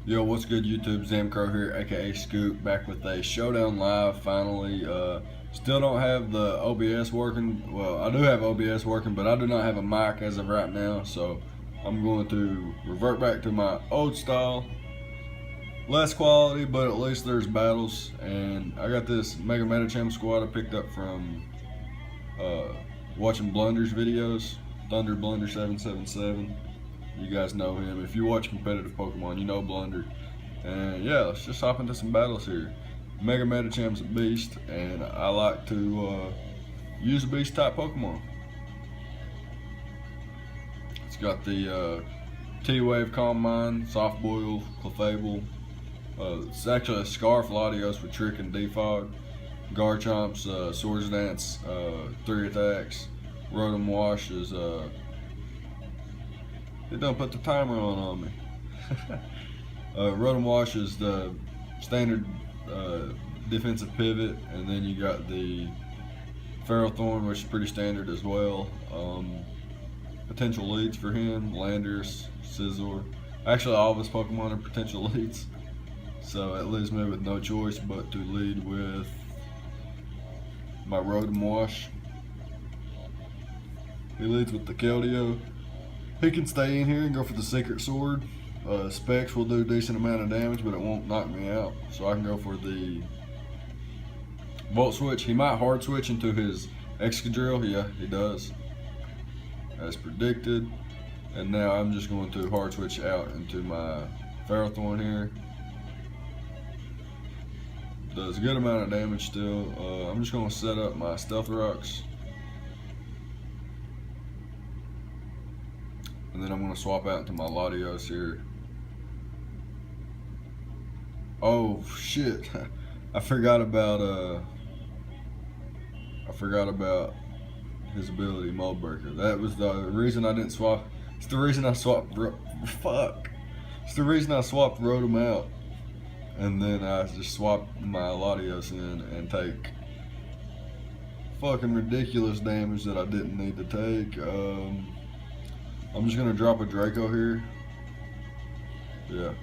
Yo, what's good YouTube? Zamcro here, aka Scoop, back with a Showdown live finally. Still don't have the OBS working. Well, I do have OBS working, but I do not have a mic as of right now, so I'm going to revert back to my old style. Less quality, but at least there's battles. And I got this Mega Metacham squad I picked up from uh, watching Blunder's videos. Thunder Blunder 777. You guys know him. If you watch competitive Pokemon, you know Blunder. And yeah, let's just hop into some battles here. Mega Metacham's a beast, and I like to use a beast type Pokemon. It's got the T-Wave, Calm Mind, Soft Boil, Clefable. It's actually a Scarf Latios with Trick and Defog. Garchomp's Swords Dance, 3 attacks. Rotom Wash is it don't put the timer on me. Rotom Wash is the standard defensive pivot, and then you got the Ferrothorn, which is pretty standard as well. Potential leads for him: Landers, Scizor. Actually, all of his Pokemon are potential leads, so it leaves me with no choice but to lead with my Rotom Wash. He leads with the Keldeo. He can stay in here and go for the Secret Sword. Specs will do a decent amount of damage, but it won't knock me out. So I can go for the Volt Switch. He might hard switch into his Excadrill. Yeah, he does, as predicted. And now I'm just going to hard switch out into my Ferrothorn here. Does a good amount of damage still. I'm just going to set up my Stealth Rocks. And then I'm going to swap out into my Latios here. Oh shit! I forgot about his ability, Mold Breaker. That was the reason I didn't swap. It's the reason I swapped. Fuck! It's the reason I swapped Rotom out, and then I just swapped my Latios in and take fucking ridiculous damage that I didn't need to take. I'm just gonna drop a Draco here. Yeah,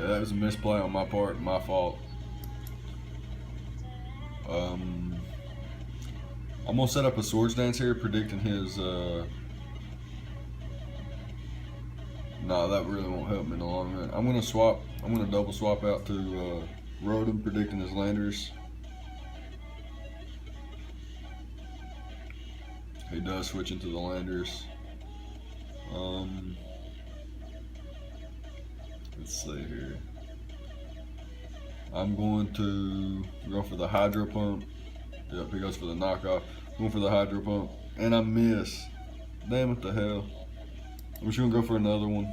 that was a misplay on my part, my fault. I'm gonna set up a Swords Dance here, predicting his. No, that really won't help me in the long run. I'm gonna double swap out to Rotom, predicting his Landers. He does switch into the Landers. Let's see here. I'm going to go for the Hydro Pump. Yep, he goes for the knockoff. Going for the Hydro Pump, and I miss. Damn it to hell. I'm just gonna go for another one.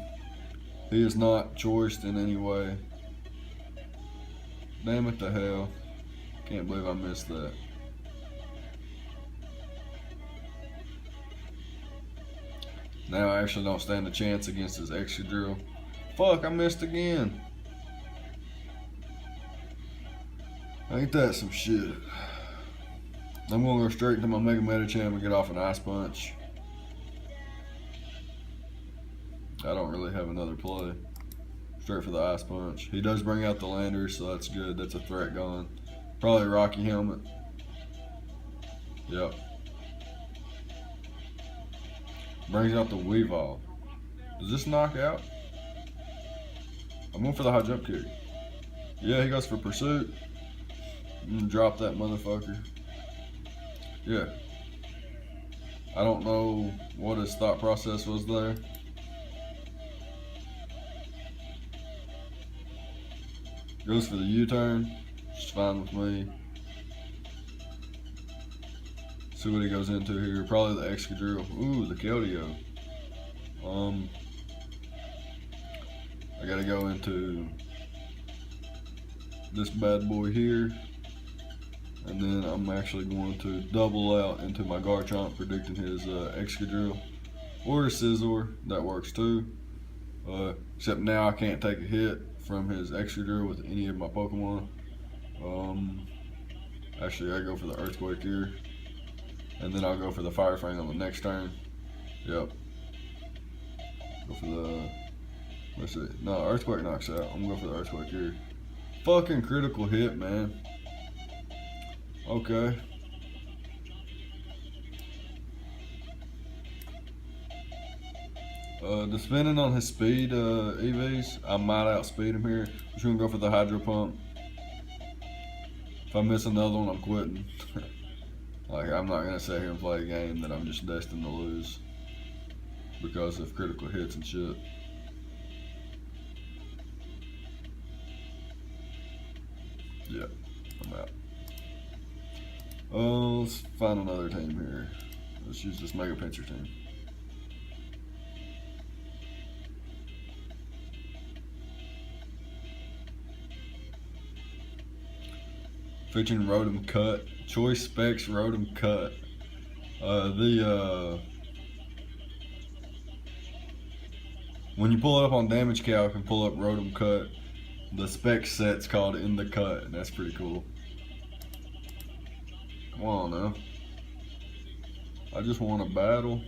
He is not choiced in any way. Damn it to hell. Can't believe I missed that. Now I actually don't stand a chance against his Excadrill. Fuck, I missed again. Ain't that some shit? I'm gonna go straight to my Mega Metacham and get off an Ice Punch. I don't really have another play. Straight for the Ice Punch. He does bring out the Landers, so that's good. That's a threat gone. Probably Rocky Helmet. Yep. Brings out the Weavile. Does this knock out? I'm going for the high jump kick. Yeah, he goes for Pursuit. Drop that motherfucker. Yeah. I don't know what his thought process was there. Goes for the U-turn. It's fine with me. See what he goes into here. Probably the Excadrill. Ooh, the Keldeo. I gotta go into this bad boy here. And then I'm actually going to double out into my Garchomp, predicting his Excadrill. Or his Scizor. That works too. Except now I can't take a hit from his Excadrill with any of my Pokemon. Actually, I go for the Earthquake here. And then I'll go for the Fire Fang on the next turn. Yep. Go for the Let's see. No, Earthquake knocks out. I'm gonna go for the Earthquake here. Fucking critical hit, man. Okay. Depending on his speed, EVs, I might outspeed him here. Just gonna go for the Hydro Pump. If I miss another one, I'm quitting. Like, I'm not gonna sit here and play a game that I'm just destined to lose because of critical hits and shit. Yeah, I'm out. Let's find another team here. Let's use this Mega Pincher team. Featuring Rotom Cut. Choice Specs Rotom Cut. When you pull it up on Damage Calc and pull up Rotom Cut, the spec set's called In the Cut, and that's pretty cool. Come on now. I just want a battle.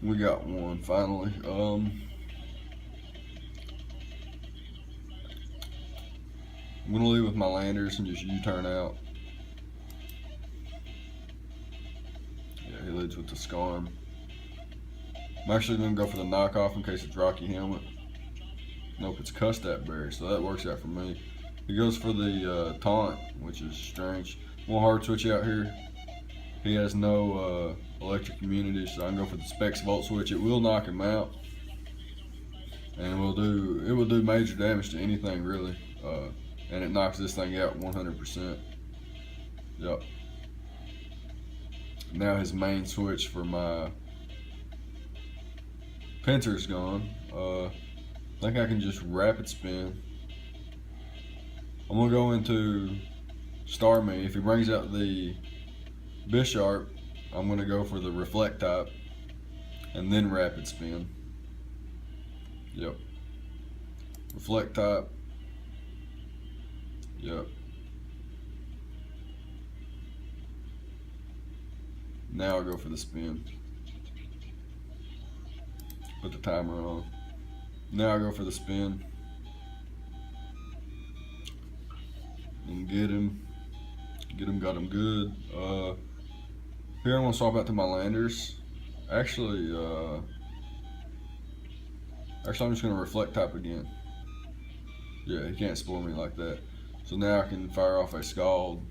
We got one finally. I'm gonna leave with my landers and just U-turn out. Yeah, he leads with the Scarm. I'm actually gonna go for the knockoff in case it's Rocky Helmet. Nope, it's Custap Berry, so that works out for me. He goes for the taunt, which is strange. One hard switch out here. He has no electric immunity, so I can go for the Specs Volt Switch. It will knock him out, and it will do major damage to anything really, and it knocks this thing out 100%. Yep. Now his main switch for my Pincer's gone. I think I can just Rapid Spin. I'm gonna go into Starmie. If he brings out the Bisharp, I'm gonna go for the Reflect type and then Rapid Spin. Yep. Reflect type. Yep. Now I'll go for the spin. Put the timer on. Now I'll go for the spin. And get him. Got him good. Here I'm gonna swap out to my landers. Actually, I'm just gonna Reflect type again. Yeah, he can't Spore me like that. So now I can fire off a Scald.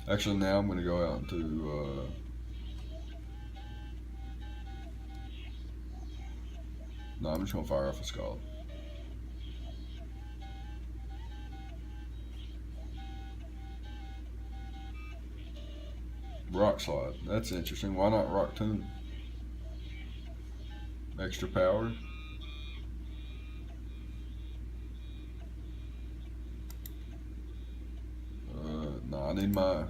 Actually, now I'm gonna go out into no, I'm just gonna fire off a Scald. Rock Slide. That's interesting. Why not Rock Tomb? Extra power. No, I need my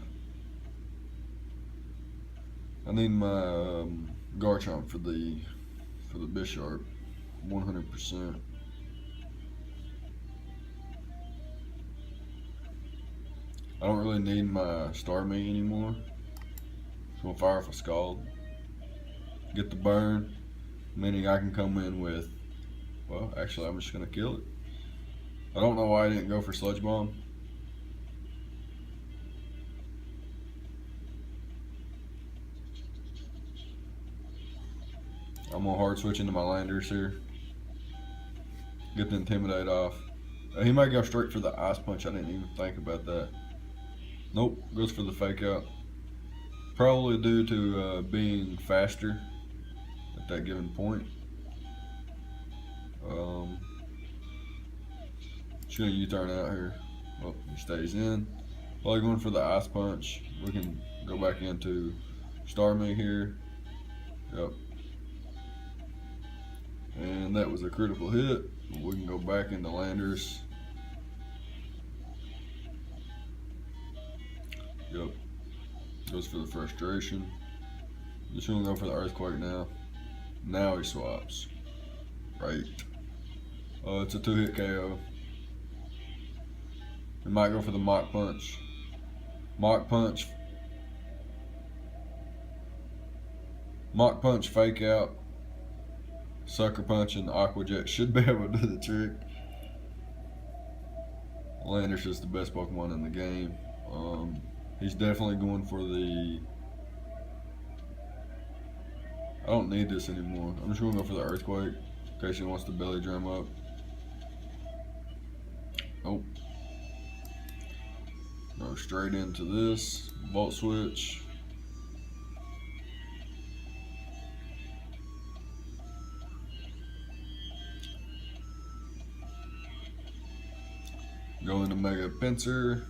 Garchomp for the Bisharp. 100%. I don't really need my Starmie anymore. So I'm gonna fire off a Scald. Get the burn, meaning I can come in with, well, actually I'm just gonna kill it. I don't know why I didn't go for Sludge Bomb. I'm gonna hard switch into my landers here. Get the Intimidate off. He might go straight for the Ice Punch. I didn't even think about that. Nope, goes for the Fake Out. Probably due to being faster at that given point. Just gonna U-turn out here. Well, he stays in. While going for the Ice Punch, we can go back into Starmie here. Yep. And that was a critical hit. We can go back into landers. Yep. Goes for the frustration. Just gonna go for the earthquake now. Now he swaps. Right. Oh, it's a 2-hit KO. He might go for the mock punch. Mock punch. Mock punch, fake out. Sucker punch and Aqua Jet should be able to do the trick. Lander's just the best Pokemon in the game. He's definitely going for the... I don't need this anymore. I'm just going to go for the earthquake in case he wants to belly drum up. Oh. Go straight into this. Volt switch. Go into Mega Pincer.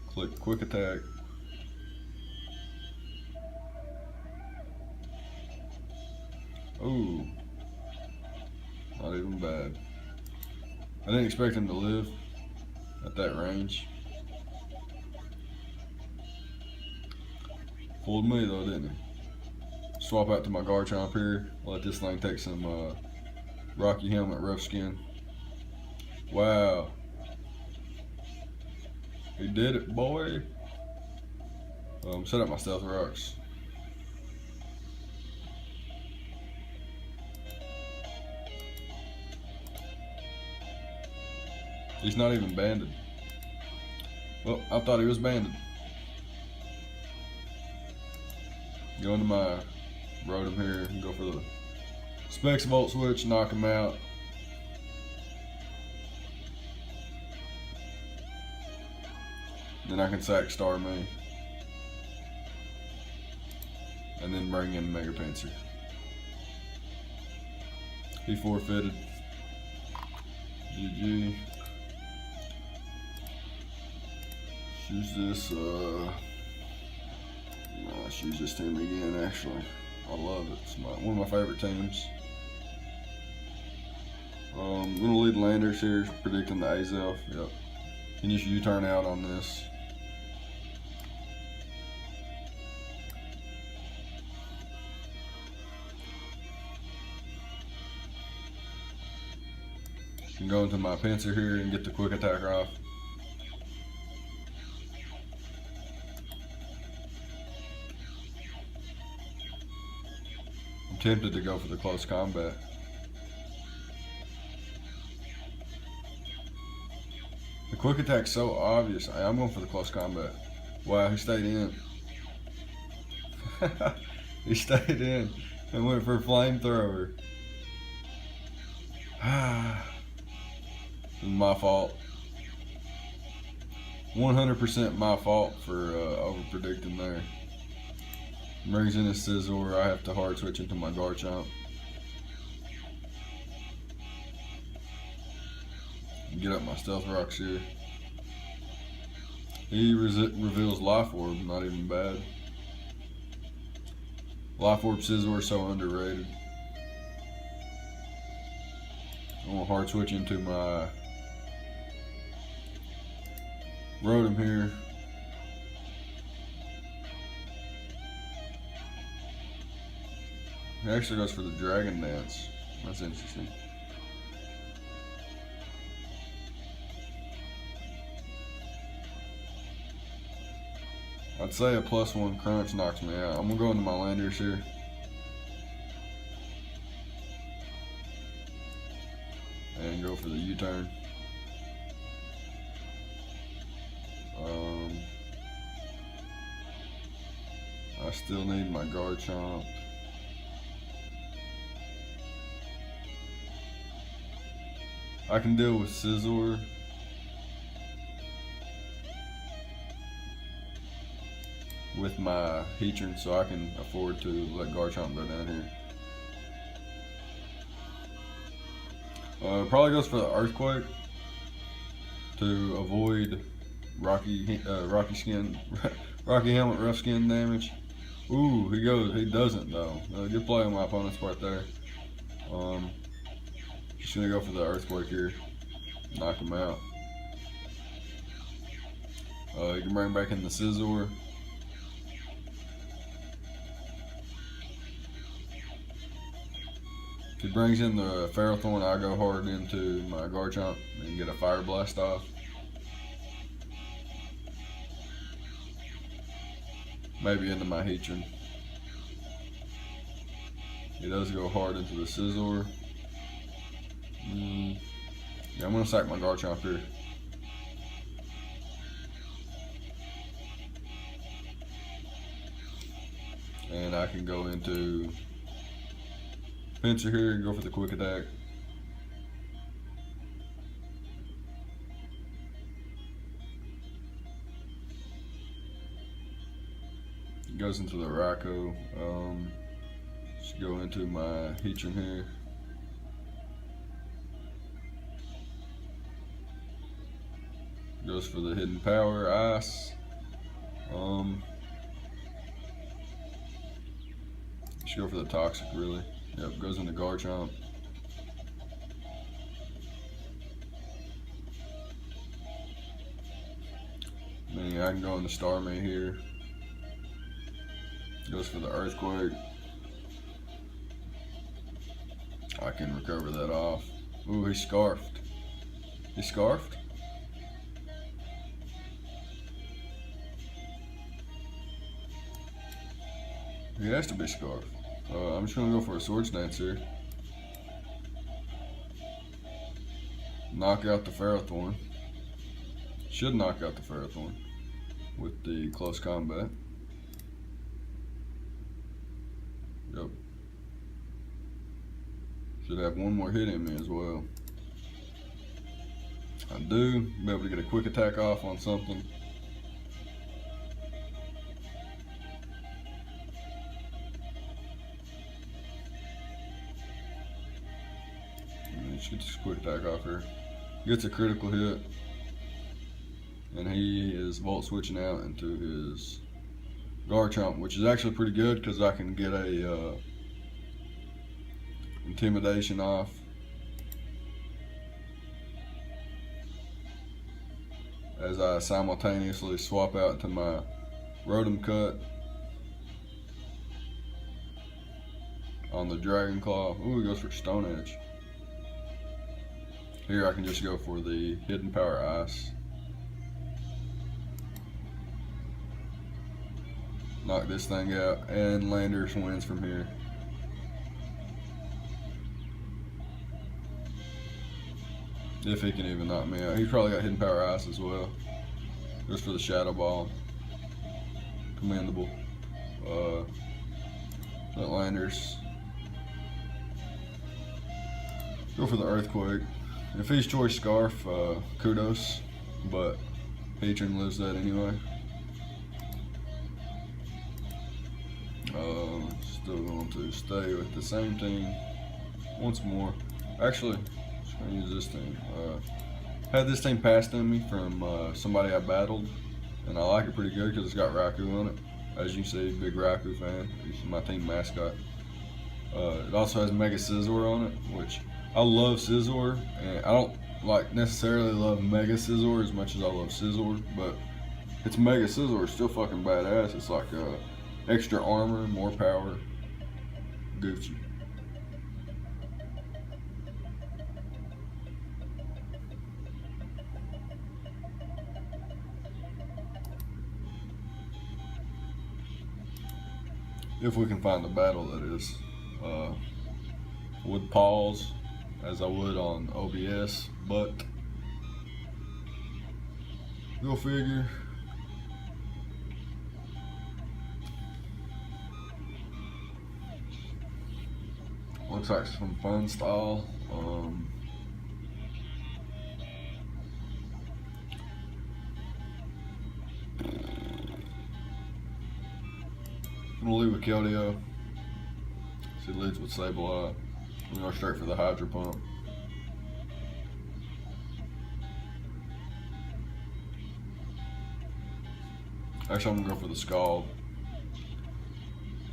Click quick attack. Ooh. Not even bad. I didn't expect him to live at that range. Fooled me though, didn't he? Swap out to my Garchomp here. Let this thing take some Rocky Helmet Rough Skin. Wow. He did it, boy. Set up my Stealth Rocks. He's not even banded. Well, I thought he was banded. Go into my Rotom here and go for the Specs Volt Switch, knock him out. Then I can sack Star Me. And then bring in Mega Pincer. He forfeited. GG. Choose this, I'll choose this team again, actually. I love it. It's one of my favorite teams. I'm going to lead Landers here, predicting the Azelf. Yep. Can just U-turn out on this. Can go into my Pincer here and get the quick attack off. I'm tempted to go for the close combat. The quick attack's so obvious. I'm going for the close combat. Wow, he stayed in. He stayed in and went for a flamethrower. My fault. 100% my fault for over predicting there. Brings in a Scizor. I have to hard switch into my Garchomp. Get up my Stealth Rocks here. He reveals Life Orb, not even bad. Life Orb Scizor so underrated. I'm gonna hard switch into my Rotom here. He actually goes for the Dragon Dance. That's interesting. I'd say a +1 crunch knocks me out. I'm gonna go into my Landers here. And go for the U-turn. I still need my Garchomp. I can deal with Scizor. With my Heatran, so I can afford to let Garchomp go down here. Probably goes for the Earthquake to avoid Rocky Helmet Rough Skin damage. Ooh, he doesn't though. Good play on my opponent's part there. Just gonna go for the Earthquake here, knock him out. You can bring back in the Scizor. If he brings in the Ferrothorn, I go hard into my Garchomp and get a Fire Blast off. Maybe into my Heatran. He does go hard into the Scizor. Yeah, I'm gonna sack my Garchomp here. And I can go into Pinsir here and go for the quick attack. It goes into the Raikou. Just go into my Heatran here. Goes for the hidden power, ice. Should go for the toxic, really. Yep, goes into Garchomp. Then I can go into Starmie here. Goes for the Earthquake. I can recover that off. Ooh, he's Scarfed. He's Scarfed? He has to be Scarfed. I'm just gonna go for a Swords Dance here. Knock out the Ferrothorn. Should knock out the Ferrothorn with the close combat. Yep. Should have one more hit in me as well. I do. Be able to get a quick attack off on something. Just get this quick attack off here. Gets a critical hit. And he is Volt switching out into his Garchomp, which is actually pretty good because I can get a Intimidation off. As I simultaneously swap out to my Rotom Cut on the Dragon Claw. Ooh, he goes for Stone Edge. Here I can just go for the Hidden Power Ice. Knock this thing out, and Landers wins from here. If he can even knock me out. He's probably got Hidden Power Ice as well. Goes for the Shadow Ball. Commendable. Landers. Go for the Earthquake. If he's Choice Scarf, kudos, but Heatran lives that anyway. Still going to stay with the same team once more. Actually, just gonna use this team. Had this team passed on me from somebody I battled, and I like it pretty good because it's got Raikou on it. As you see, big Raikou fan. He's my team mascot. It also has Mega Scizor on it, which I love Scizor, and I don't necessarily love Mega Scizor as much as I love Scizor, but it's Mega Scizor. It's still fucking badass. It's like extra armor, more power, Gucci. If we can find the battle, that is. Would pause as I would on OBS, but go figure. Looks like some fun style. I'm gonna lead with Keldeo. He leads with Sableye. I'm gonna go straight for the Hydro Pump. Actually, I'm gonna go for the Scald.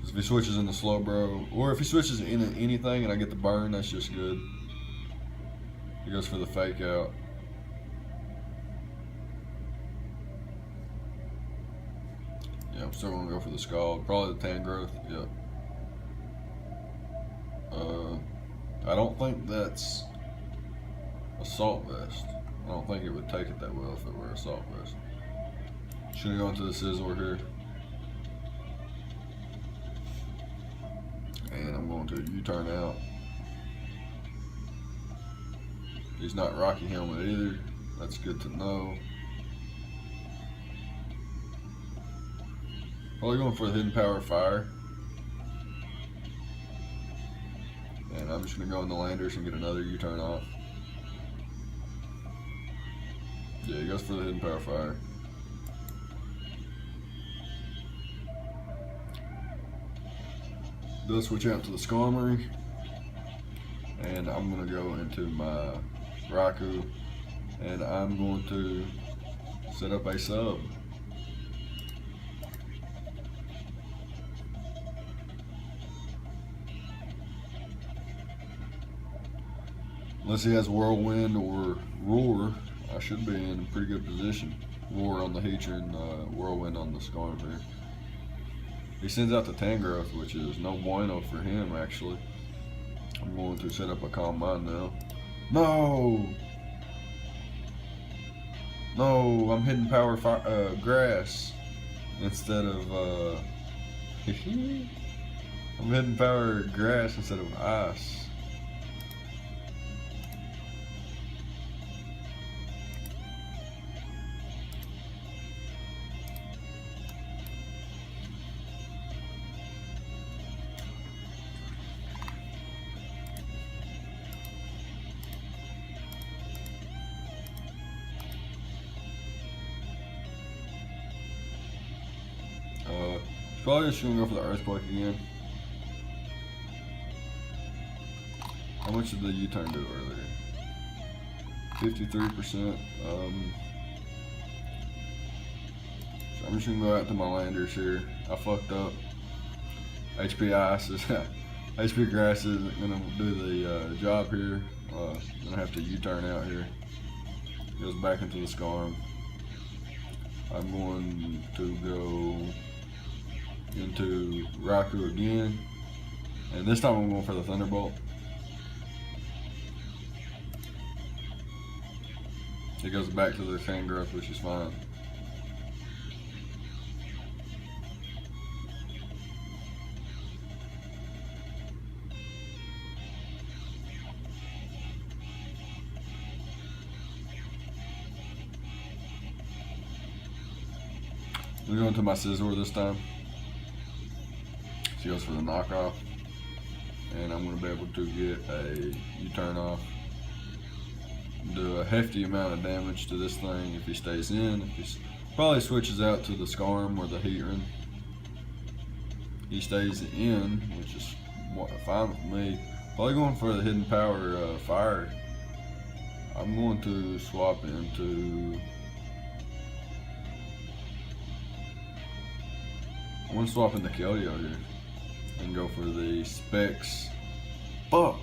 If he switches into Slowbro, or if he switches into anything and I get the burn, that's just good. He goes for the Fake Out. I'm still gonna go for the Scald. Probably the Tan Growth. Yep. I don't think that's Assault Vest. I don't think it would take it that well if it were Assault Vest. Should have gone to the Sizzler here. And I'm going to U-turn out. He's not Rocky Helmet either. That's good to know. Probably going for the Hidden Power Fire. And I'm just going to go in the landers and get another U-turn off. Yeah, he goes for the Hidden Power Fire. Does switch out to the Skarmory. And I'm going to go into my Raikou. And I'm going to set up a sub. Unless he has Whirlwind or Roar, I should be in a pretty good position. Roar on the Heatran, Whirlwind on the Skarmory. He sends out the Tangrowth, which is no bueno for him, actually. I'm going to set up a Calm Mind now. No! No, I'm hitting Power Grass instead of, I'm hitting Power Grass instead of Ice. Probably just gonna go for the Earthquake again. How much did the U-turn do earlier? 53%. So I'm just gonna go out to my landers here. I fucked up. HP Ice is HP Grass isn't gonna do the job here. Gonna have to U-turn out here. Goes back into the Skarm. I'm going to go into Raikou again, and this time I'm going for the Thunderbolt. It goes back to the Tangrowth, which is fine. We're going to my Scizor this time. She goes for the knockoff, and I'm going to be able to get a U-turn off. Do a hefty amount of damage to this thing if he stays in. If he probably switches out to the Skarm or the Heatran. He stays in, which is fine with me. Probably going for the Hidden Power Fire. I'm going to swap into. I'm going to swap into Keldeo here. And go for the Specs. Fuck!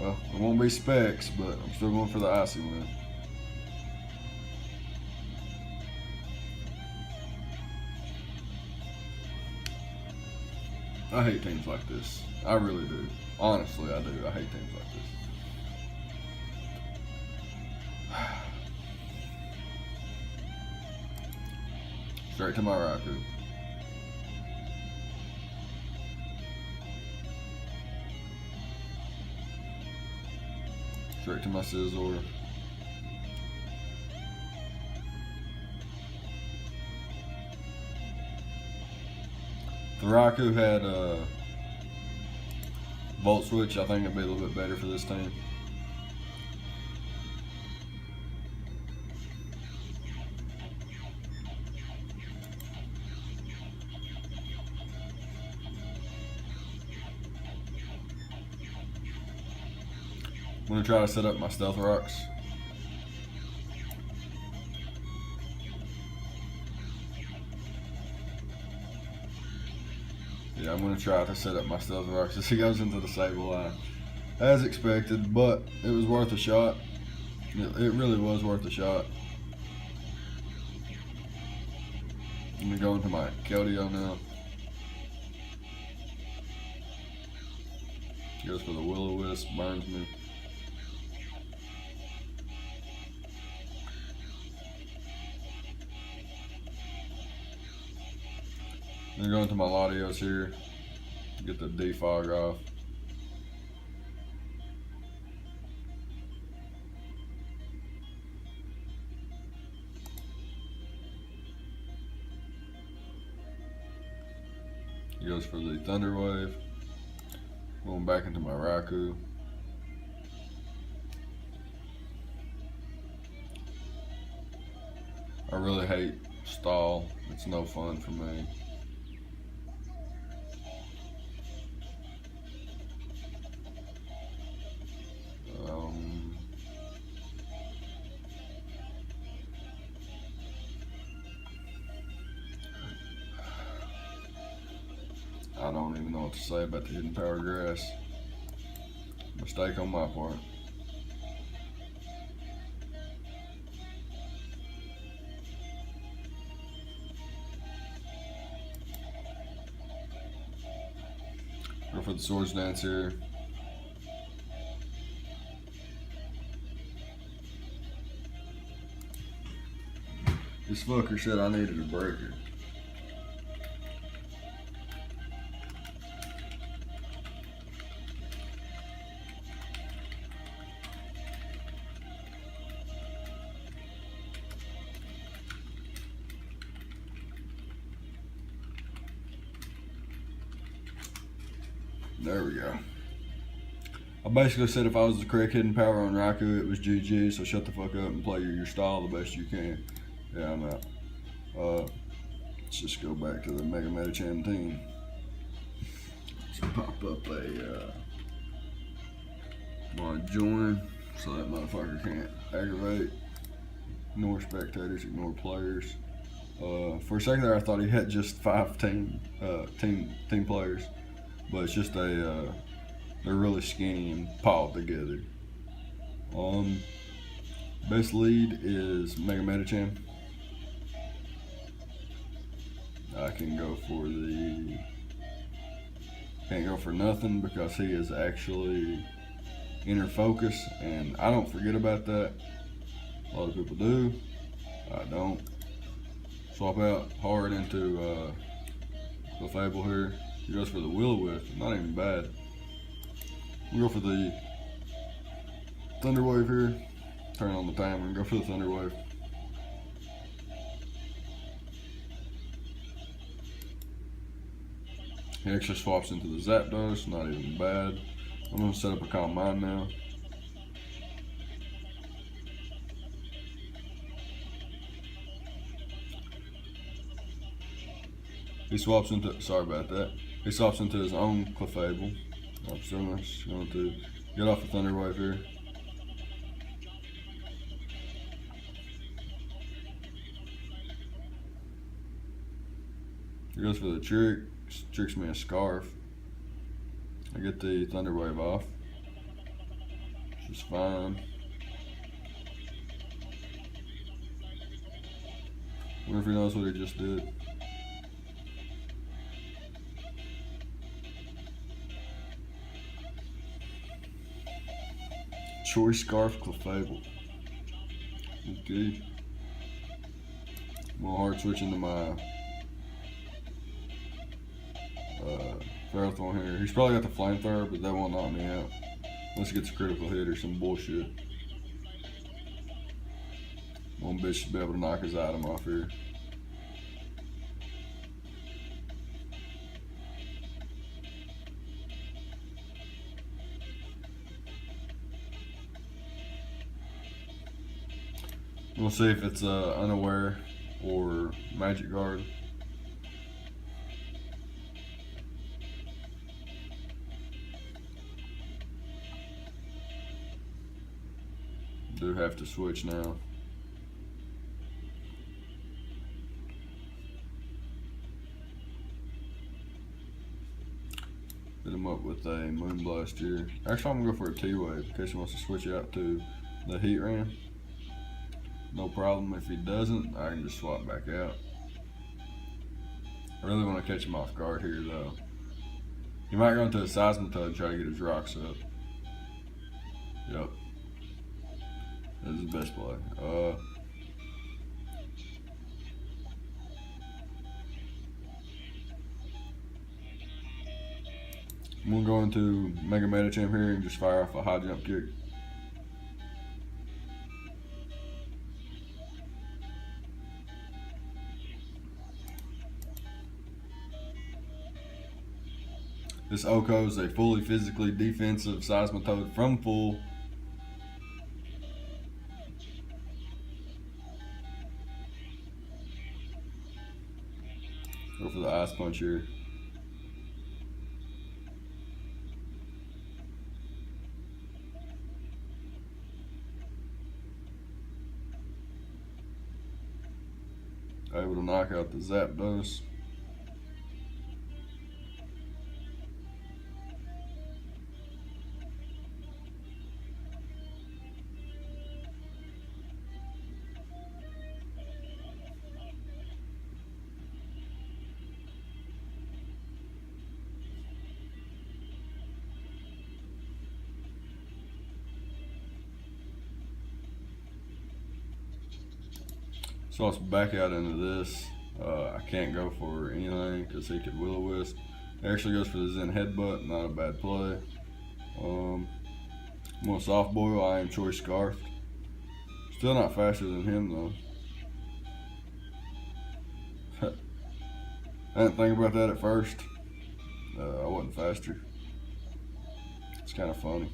Well, it won't be Specs, but I'm still going for the Icy Wind. I hate teams like this. I really do. Honestly, I do. I hate teams like this. Straight to my Raikou. Straight to my Scizor. The Raikou had a Volt Switch. I think it'd be a little bit better for this team. I'm going to try to set up my Stealth Rocks. Yeah, I'm going to try to set up my Stealth Rocks as he goes into the Sableye. As expected, but it was worth a shot. It really was worth a shot. I'm gonna go into my Keldeo now. Goes for the Will-O-Wisp, burns me. I'm gonna go into my Latios here. Get the defog off. He goes for the Thunder Wave. Going back into my Raikou. I really hate stall. It's no fun for me. I don't even know what to say about the Hidden Power Grass. Mistake on my part. Go for the Swords Dance here. This fucker said I needed a breaker. There we go. I basically said if I was the correct hidden power on Raikou, it was GG, so shut the fuck up and play your style the best you can. Yeah, I'm out. Let's just go back to the Mega Medicham team. Let's pop up a my join so that motherfucker can't aggravate. Ignore spectators, ignore players. For a second there I thought he had just 5 team players. But it's just they're really skinny and piled together. Best lead is Mega Medicham. I can go for can't go for nothing because he is actually inner focus, and I don't forget about that. A lot of people do. I don't. Swap out hard into Clefable here. He goes for the Will-O-Wisp, not even bad. We go for the Thunder Wave here. Turn on the timer and go for the Thunder Wave. He actually swaps into the Zapdos, not even bad. I'm gonna set up a Calm Mind now. He swaps into, sorry about that. He swaps into his own Clefable. I'm still going to get off the Thunder Wave here. He goes for the trick, tricks me a Scarf. I get the Thunder Wave off, which is fine. Wonder if he knows what he just did. Choice Scarf Clefable. Okay. I'm gonna hard switch into my Ferrothorn here. He's probably got the Flamethrower, but that won't knock me out. Unless he gets a critical hit or some bullshit. One bitch should be able to knock his item off here. We'll see if it's Unaware or Magic Guard. Do have to switch now. Hit him up with a Moonblast here. Actually, I'm gonna go for a T-Wave in case he wants to switch out to the Heat Ram. No problem. If he doesn't, I can just swap back out. I really want to catch him off guard here, though. He might go into a seismitoad and try to get his rocks up. Yep. This is the best play. I'm going to go into Mega Metachamp here and just fire off a high jump kick. This Oko is a fully physically defensive seismitoad from full. Go for the ice punch here. Able to knock out the Zapdos. So let's back out into this. I can't go for anything because he could Will-O-Wisp. He actually goes for the Zen Headbutt, not a bad play. I'm going to Soft Boil, I am Choice Scarfed. Still not faster than him though. I didn't think about that at first. I wasn't faster. It's kind of funny.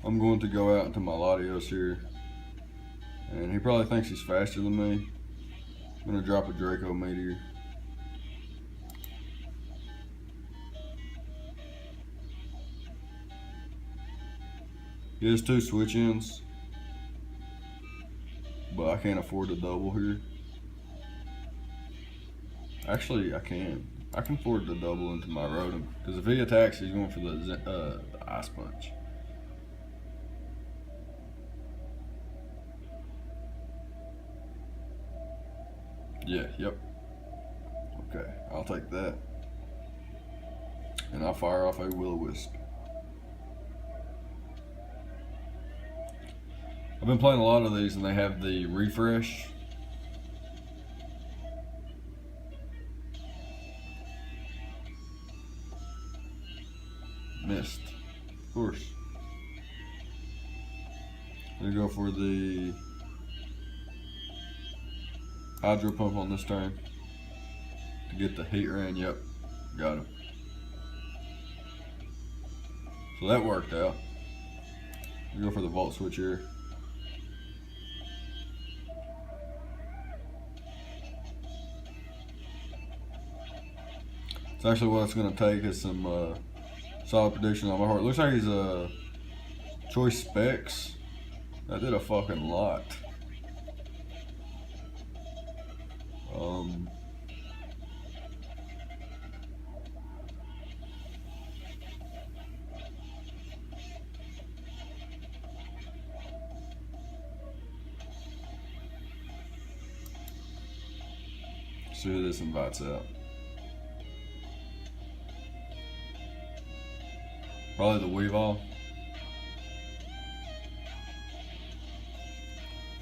I'm going to go out into my Latios here. And he probably thinks he's faster than me. I'm going to drop a Draco Meteor. He has 2 switch-ins. But I can't afford to double here. Actually, I can. I can afford to double into my Rotom. Because if he attacks, he's going for the Ice Punch. Yeah, yep. Okay, I'll take that. And I'll fire off a Will-O-Wisp. I've been playing a lot of these and they have the refresh. Missed, of course. I'm gonna go for the Hydro Pump on this turn to get the Heat Rain. Yep, got him. So that worked out. We go for the Volt Switch here. It's actually what it's going to take is some solid prediction on my heart. Looks like he's a Choice Specs. That did a fucking lot. See who this invites out. Probably the Weavile.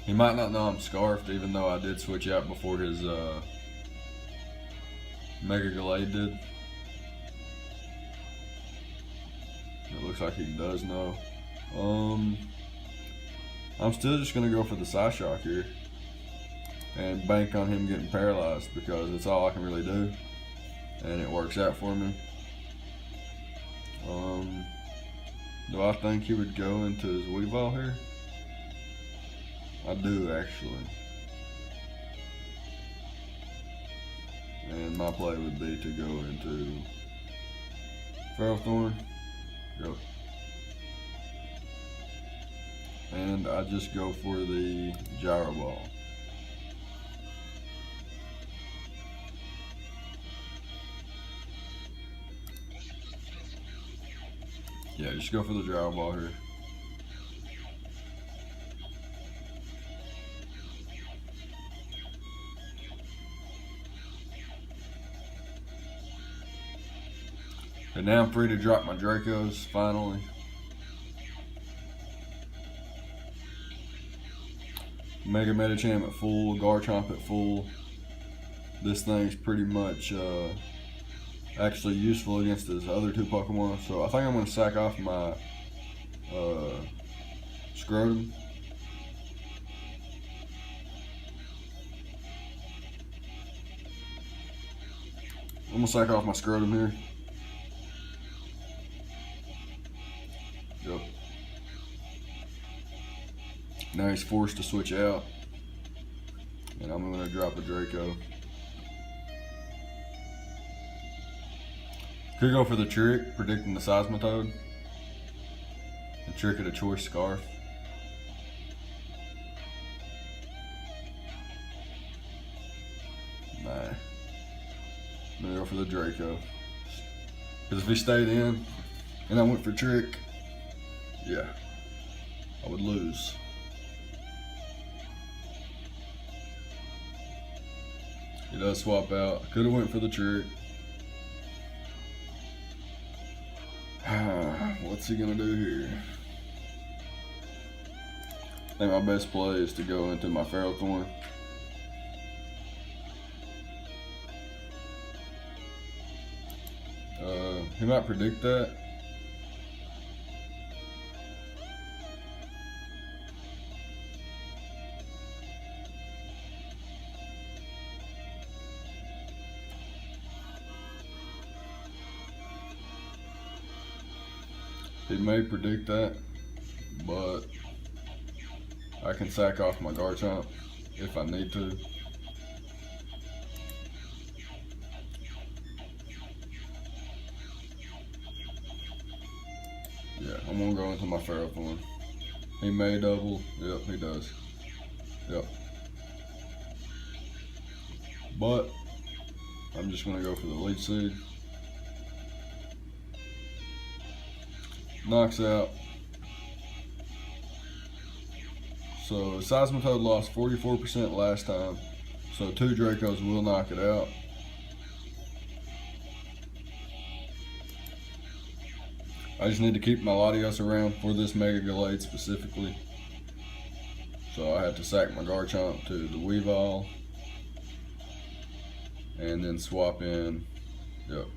He might not know I'm Scarfed, even though I did switch out before his Mega Gallade did. It looks like he does know. I'm still just gonna go for the Psyshock here and bank on him getting paralyzed because it's all I can really do, and it works out for me. Do I think he would go into his Weavile here? I do, actually. And my play would be to go into Ferrothorn. Go. And I just go for the Gyro Ball. Yeah, just go for the Gyro Ball here. And now I'm free to drop my Dracos, finally. Mega Medicham at full, Garchomp at full. This thing's pretty much actually useful against his other two Pokemon. So I think I'm going to sack off my Scrotum. I'm going to sack off my Scrotum here. Yep. Now he's forced to switch out. And I'm going to drop a Draco. Could go for the trick, predicting the Seismitoad. The trick of the choice scarf. Nah. I'm gonna go for the Draco. Because if he stayed in and I went for trick, yeah, I would lose. He does swap out. I could have went for the trick. What's he gonna do here? I think my best play is to go into my Ferrothorn. He might predict that. He may predict that, but I can sack off my Garchomp if I need to. Yeah, I'm gonna go into my Ferrothorn. He may double. Yep, he does. Yep. But I'm just gonna go for the Leech Seed. Knocks out. So Seismitoad lost 44% last time. So 2 Dracos will knock it out. I just need to keep my Latios around for this Mega Gallade specifically. So I have to sack my Garchomp to the Weavile. And then swap in. Yep.